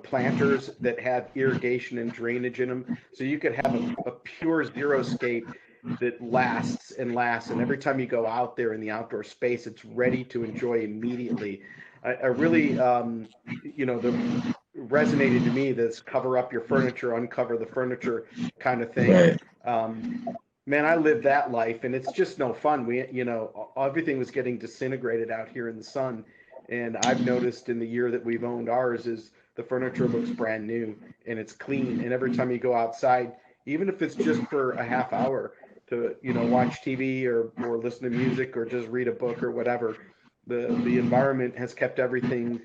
planters that have irrigation and drainage in them. So you could have a pure xeriscape that lasts and lasts. And every time you go out there in the outdoor space, it's ready to enjoy immediately. I really, the resonated to me, this cover up your furniture, uncover the furniture kind of thing. Right. Man, I lived that life, and it's just no fun. Everything was getting disintegrated out here in the sun, and I've noticed in the year that we've owned ours is the furniture looks brand new and it's clean. And every time you go outside, even if it's just for a half hour to watch TV or listen to music or just read a book or whatever, the environment has kept everything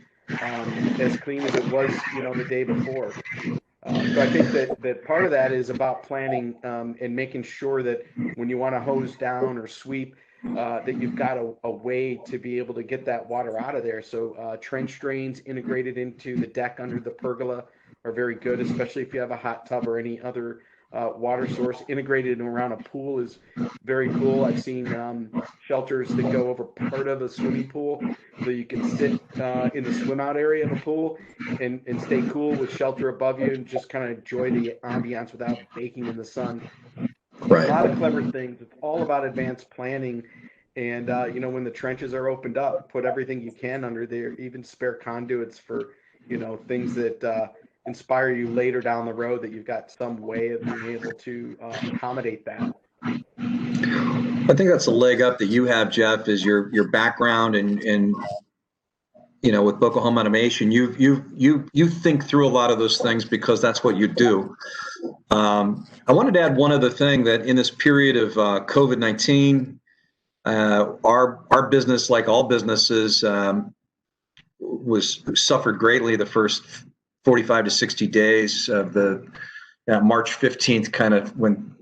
as clean as it was the day before. So I think that part of that is about planning and making sure that when you want to hose down or sweep, that you've got a way to be able to get that water out of there. So trench drains integrated into the deck under the pergola are very good, especially if you have a hot tub or any other water source. Integrated around a pool is very cool. I've seen shelters that go over part of a swimming pool, so you can sit in the swim out area of a pool and stay cool with shelter above you and just kind of enjoy the ambiance without baking in the sun. Right. A lot of clever things. It's all about advanced planning. And, when the trenches are opened up, put everything you can under there, even spare conduits for, things that inspire you later down the road, that you've got some way of being able to accommodate that. I think that's a leg up that you have, Jeff, is your background and with Boca Home Automation, you think through a lot of those things because that's what you do. I wanted to add one other thing, that in this period of COVID-19, our business, like all businesses, was suffered greatly the first 45 to 60 days of the March 15th, kind of when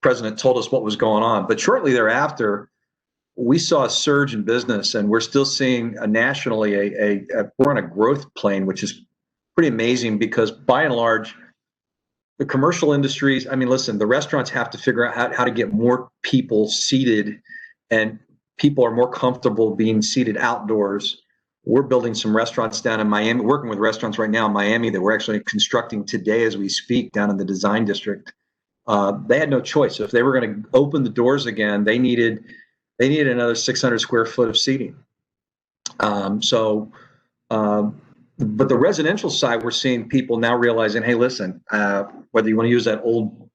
President told us what was going on. But shortly thereafter, we saw a surge in business, and we're still seeing nationally we're on a growth plane, which is pretty amazing because by and large, the commercial industries, I mean, listen, the restaurants have to figure out how to get more people seated, and people are more comfortable being seated outdoors. We're building some restaurants down in Miami, working with restaurants right now in Miami that we're actually constructing today as we speak down in the design district. They had no choice. If they were going to open the doors again, they needed another 600 square foot of seating. But the residential side, we're seeing people now realizing, hey, listen, whether you want to use that old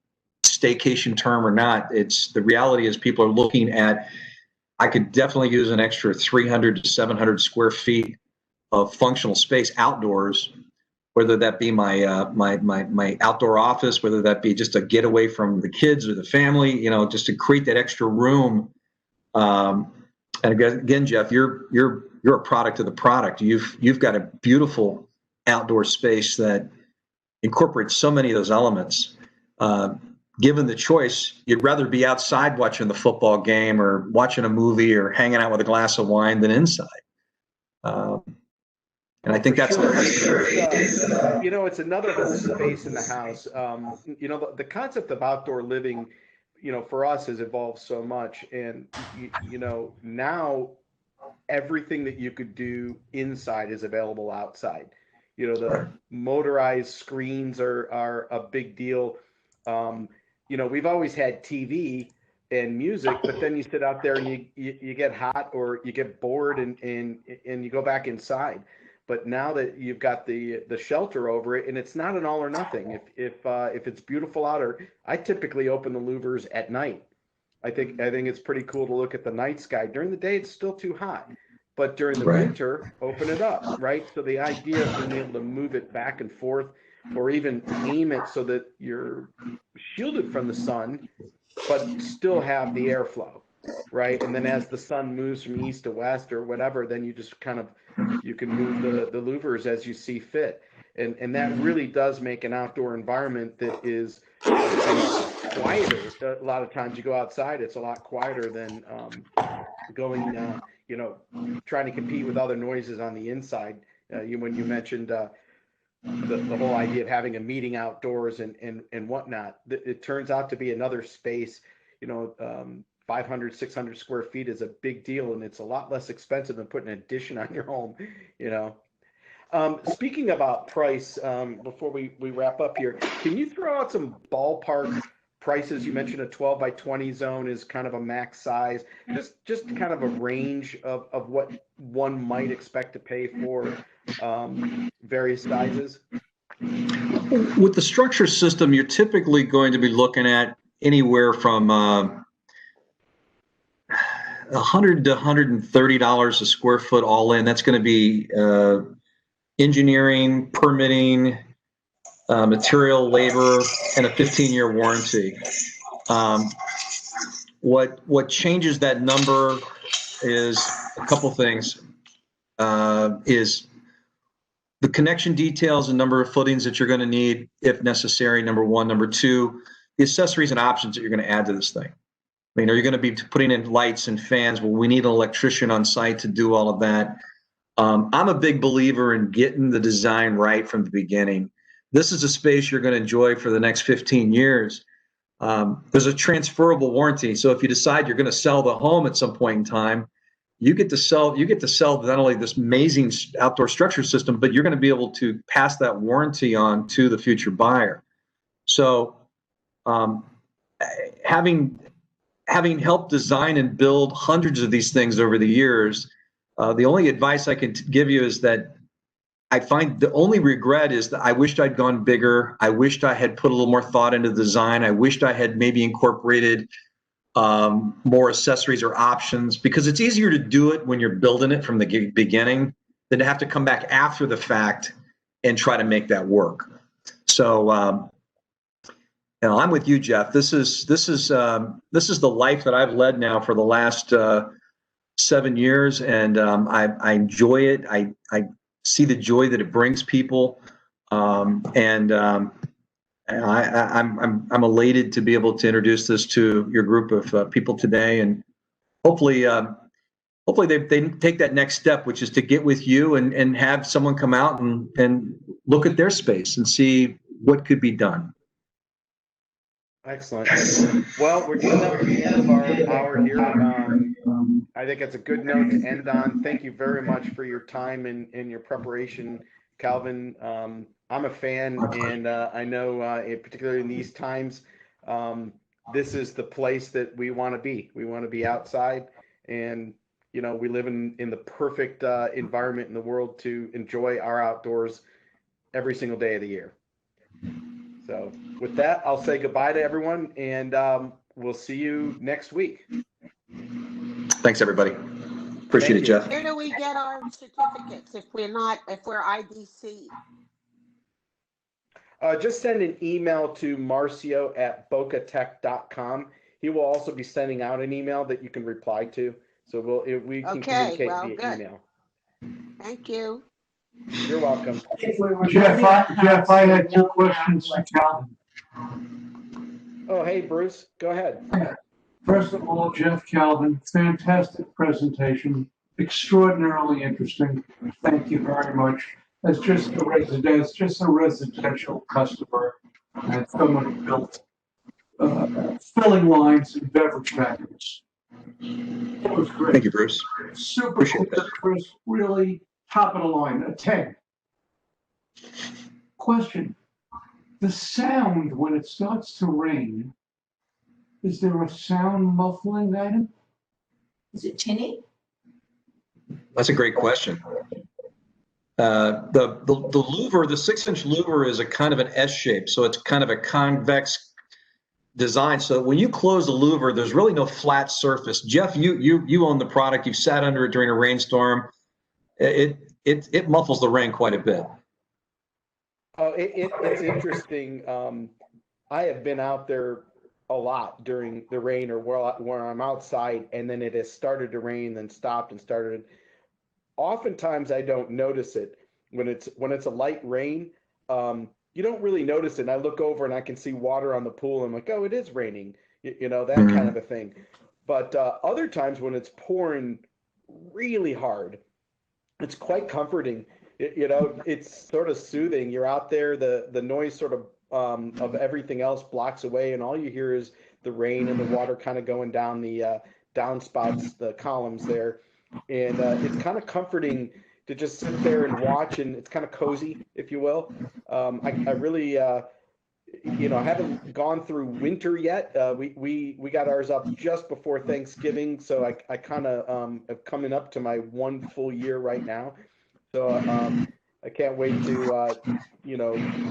staycation term or not, the reality is people are looking at, I could definitely use an extra 300 to 700 square feet of functional space outdoors, whether that be my outdoor office, whether that be just a getaway from the kids or the family, just to create that extra room. And again, Jeff, you're a product of the product. You've got a beautiful outdoor space that incorporates so many of those elements. Given the choice, you'd rather be outside watching the football game or watching a movie or hanging out with a glass of wine than inside. And I think that's it's another whole space in the house. The concept of outdoor living, for us has evolved so much. And, now everything that you could do inside is available outside. The motorized screens are a big deal. We've always had TV and music, but then you sit out there and you get hot or you get bored and you go back inside. But now that you've got the shelter over it, and it's not an all or nothing. If it's beautiful out, or I typically open the louvers at night. I think it's pretty cool to look at the night sky. During the day, it's still too hot, but during the winter, open it up, right? So the idea of being able to move it back and forth, or even aim it so that you're shielded from the sun, but still have the airflow. right? And then as the sun moves from east to west or whatever, then you just kind of, you can move the louvers as you see fit. And that really does make an outdoor environment that is quieter. A lot of times you go outside, it's a lot quieter than going, trying to compete with other noises on the inside. When you mentioned the whole idea of having a meeting outdoors and whatnot, it turns out to be another space. 500, 600 square feet is a big deal, and it's a lot less expensive than putting an addition on your home. Speaking about price, before we wrap up here, can you throw out some ballpark prices? You mentioned a 12 by 20 zone is kind of a max size. Just kind of a range of what one might expect to pay for various sizes. With the StruXure system, you're typically going to be looking at anywhere from $100 to $130 a square foot all in. That's going to be engineering, permitting, material, labor, and a 15-year warranty. What changes that number is a couple things. Is the connection details and number of footings that you're going to need if necessary, number one. Number two, the accessories and options that you're going to add to this thing. I mean, are you going to be putting in lights and fans? Well, we need an electrician on site to do all of that. I'm a big believer in getting the design right from the beginning. This is a space you're going to enjoy for the next 15 years. There's a transferable warranty. So if you decide you're going to sell the home at some point in time, you get to sell not only this amazing outdoor StruXure system, but you're going to be able to pass that warranty on to the future buyer. So having helped design and build hundreds of these things over the years, the only advice I can give you is that I find the only regret is that I wished I'd gone bigger. I wished I had put a little more thought into the design. I wished I had maybe incorporated more accessories or options, because it's easier to do it when you're building it from the beginning than to have to come back after the fact and try to make that work. So I'm with you, Jeff. This is the life that I've led now for the last 7 years, and I enjoy it. I see the joy that it brings people, and I'm elated to be able to introduce this to your group of people today, and hopefully they take that next step, which is to get with you and have someone come out and look at their space and see what could be done. Excellent. Well, we're getting up to the end of our hour here. I think it's a good note to end on. Thank you very much for your time and your preparation, Calvin. I'm a fan, and I know, particularly in these times, this is the place that we want to be. We want to be outside, and we live in the perfect environment in the world to enjoy our outdoors every single day of the year. So with that, I'll say goodbye to everyone, and we'll see you next week. Thanks, everybody. Appreciate it, Jeff. Where do we get our certificates if we're IDC? Just send an email to marcio@bocatech.com. He will also be sending out an email that you can reply to. So we can communicate via email. Thank you. You're welcome. Jeff, I had 2 questions for Calvin. Oh, hey, Bruce, go ahead. First of all, Jeff, Calvin, fantastic presentation, extraordinarily interesting. Thank you very much. As just a residential customer and someone who built filling lines and beverage factories. It was great. Thank you, Bruce. Super cool, Chris, really top of the line, a 10. Question, the sound when it starts to rain, is there a sound muffling item? Is it tinny? That's a great question. The louver, the 6-inch louver, is a kind of an S shape, so it's kind of a convex design. So when you close the louver, there's really no flat surface. Jeff, you own the product. You've sat under it during a rainstorm. It muffles the rain quite a bit. Oh, it's interesting. I have been out there a lot during the rain or where I'm outside, and then it has started to rain, then stopped and started. Oftentimes I don't notice it when it's a light rain. You don't really notice it. And I look over and I can see water on the pool. I'm like, oh, it is raining, that kind of a thing. But other times when it's pouring really hard, it's quite comforting. It's sort of soothing. You're out there, the noise sort of everything else blocks away, and all you hear is the rain and the water kind of going down the downspouts, the columns there. And it's kind of comforting to just sit there and watch, and it's kind of cozy, if you will. I really, I haven't gone through winter yet. We got ours up just before Thanksgiving, so I kind of am coming up to my 1 full year right now. So I can't wait to,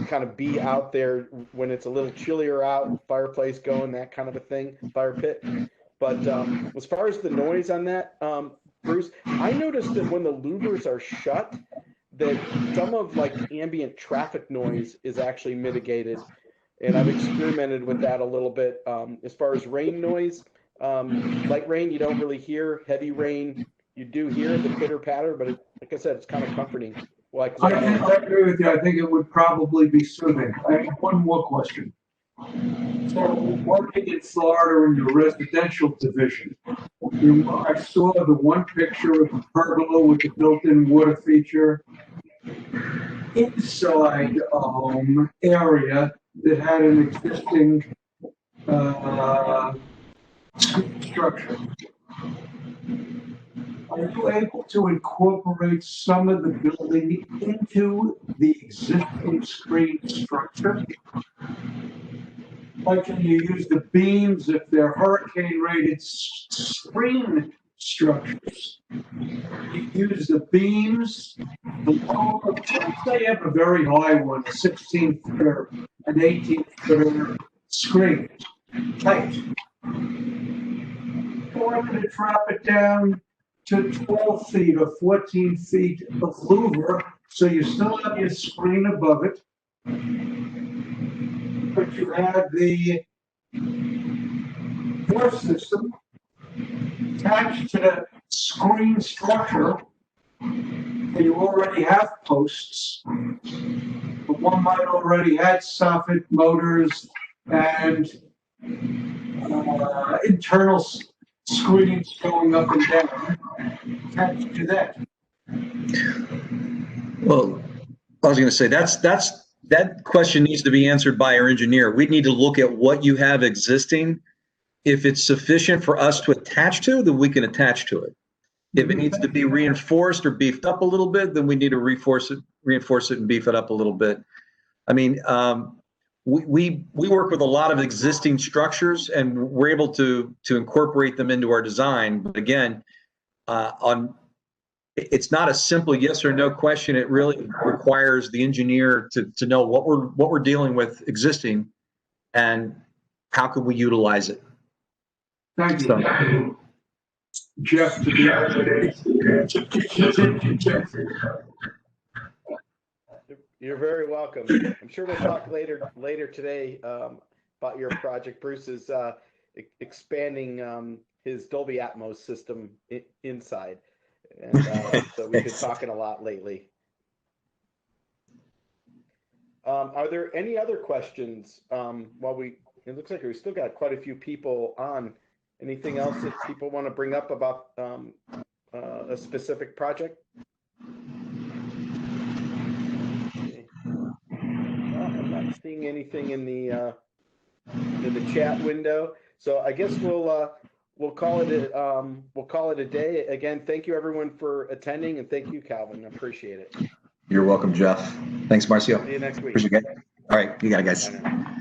kind of be out there when it's a little chillier out, fireplace going, that kind of a thing, fire pit. But as far as the noise on that, Bruce, I noticed that when the louvers are shut, that some of like ambient traffic noise is actually mitigated. And I've experimented with that a little bit. As far as rain noise, light rain, you don't really hear. Heavy rain, you do hear the pitter patter, but like I said, it's kind of comforting. I agree with you. I think it would probably be soothing. I have one more question. So, working in Florida in your residential division, I saw the one picture of the pergola with the built-in water feature inside a home area that had an existing structure. Are you able to incorporate some of the building into the existing screen structure? Like, can you use the beams if they're hurricane-rated screen structures? You use the beams, say you have a very high one, a 16-footer, an 18-footer screen, tight. Or to drop it down to 12 feet or 14 feet of louver, so you still have your screen above it, but you have the door system attached to the screen structure, and you already have posts. But one might already had soffit motors and internal screens going up and down attached to that. Well, I was going to say that question needs to be answered by our engineer. We need to look at what you have existing. If it's sufficient for us to attach to, then we can attach to it. If it needs to be reinforced or beefed up a little bit, then we need to reinforce it and beef it up a little bit. I mean, we work with a lot of existing structures, and we're able to incorporate them into our design. But again, it's not a simple yes or no question. It really requires the engineer to know what we're dealing with existing and how can we utilize it. Thank you. Jeff, to the You're very welcome. I'm sure we'll talk later today about your project. Bruce is expanding his Dolby Atmos system inside, and so we've been talking a lot lately. Are there any other questions? It looks like we still got quite a few people on. Anything else that people want to bring up about a specific project? I'm not seeing anything in the chat window, so I guess we'll call it a day. Again, thank you everyone for attending, and thank you, Calvin. I appreciate it. You're welcome, Jeff. Thanks, Marcio. See you next week. Appreciate it. All right, you got it, guys. Bye now.